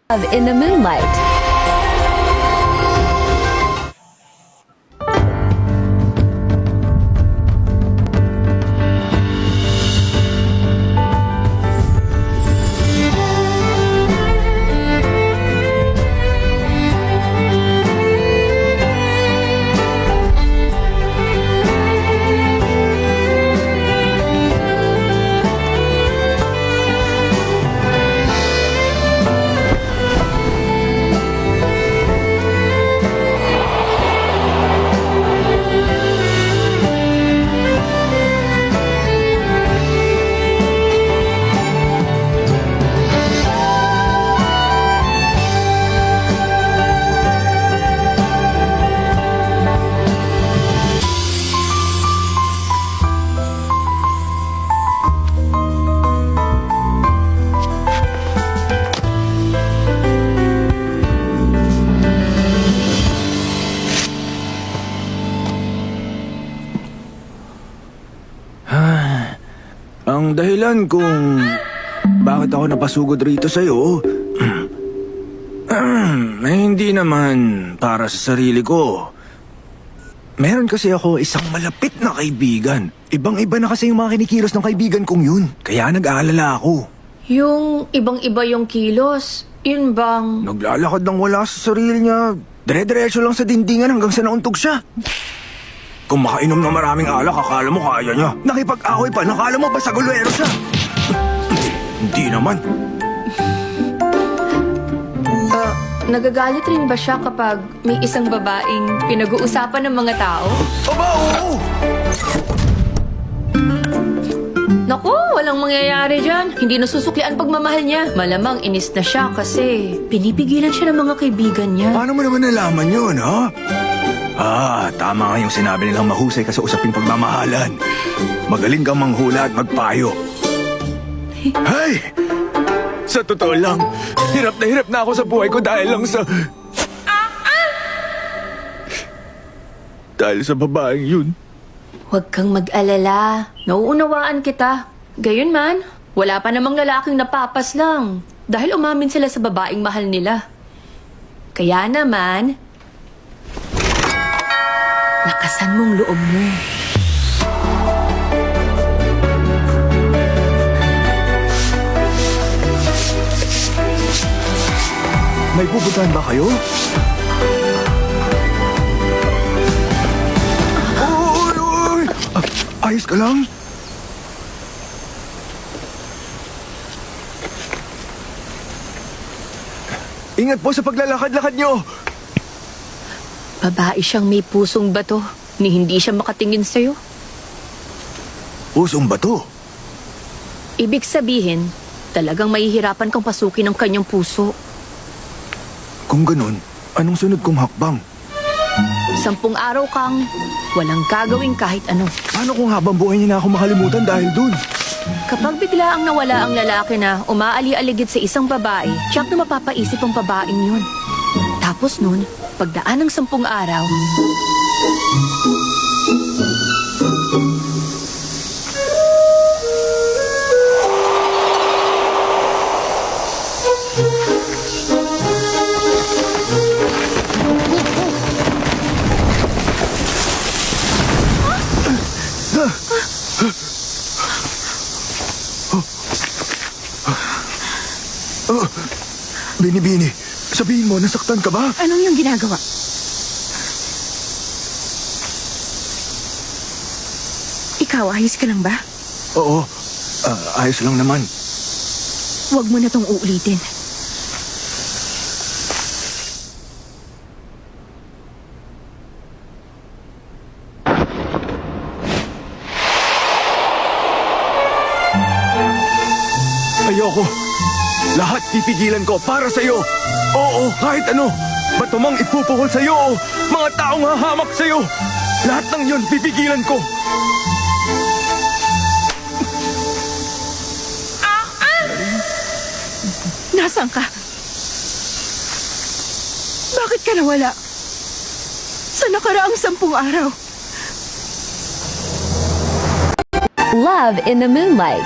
In the moonlight. Ang dahilan kung bakit ako napasugod rito sa'yo, hindi naman para sa sarili ko. Meron kasi ako isang malapit na kaibigan. Ibang-iba na kasi yung mga kinikilos ng kaibigan kong yun. Kaya nag-aalala ako. Yung ibang-iba yung kilos, yun bang... Naglalakad ng wala sa sarili niya. Dire-diretso lang sa dingdingan hanggang sa nauntog siya. Kung makainom ng maraming alak, akala mo kaya niya. Nakipag-away pa, nakala mo ba sa gulwero siya? Hindi naman. Nagagalit rin ba siya kapag may isang babaeng pinag-uusapan ng mga tao? Aba, oo! Naku, walang mangyayari dyan. Hindi nasusuklian pagmamahal niya. Malamang inis na siya kasi pinipigilan siya ng mga kaibigan niya. Paano mo naman nalaman yun, ha? Tama nga yung sinabi nilang mahusay ka sa usaping pagmamahalan. Magaling kang manghula at magpayo. Hay! Sa totoo lang, hirap na ako sa buhay ko dahil lang sa... Dahil sa babaeng yun. Huwag kang mag-alala. Nauunawaan kita. Gayunman, wala pa namang lalaking napapas lang. Dahil umamin sila sa babaeng mahal nila. Kaya naman, lakasan mong loob mo. May pupuntahan ba kayo? Oy! Ayos ka lang? Ingat po sa paglalakad-lakad nyo! Babae siyang may pusong bato ni hindi siya makatingin sa'yo. Pusong bato? Ibig sabihin, talagang mahihirapan kang pasukin ang kanyang puso. Kung ganun, anong sunod kong hakbang? 10 araw kang walang gagawin kahit ano. Paano kung habang buhay niya na ako makalimutan dahil dun? Kapag bigla ang nawala ang lalaki na umaali-aligid sa isang babae, tiyak na mapapaisip ang babaeng yun. Tapos nun, pagdaan ng 10 araw, Bini-bini, sabihin mo, nasaktan ka ba? Anong yung ginagawa? Ikaw, ayos ka lang ba? Oo, ayos lang naman. Huwag mo na tong uulitin. Ayoko. Lahat pipigilan ko para sa'yo. Oo, kahit ano. Bato mang ipupukol sa'yo o mga taong hahamak sa'yo. Lahat ng yun pipigilan ko. Nasaan ka? Bakit ka nawala? Sa nakaraang 10 araw. Love in the moonlight.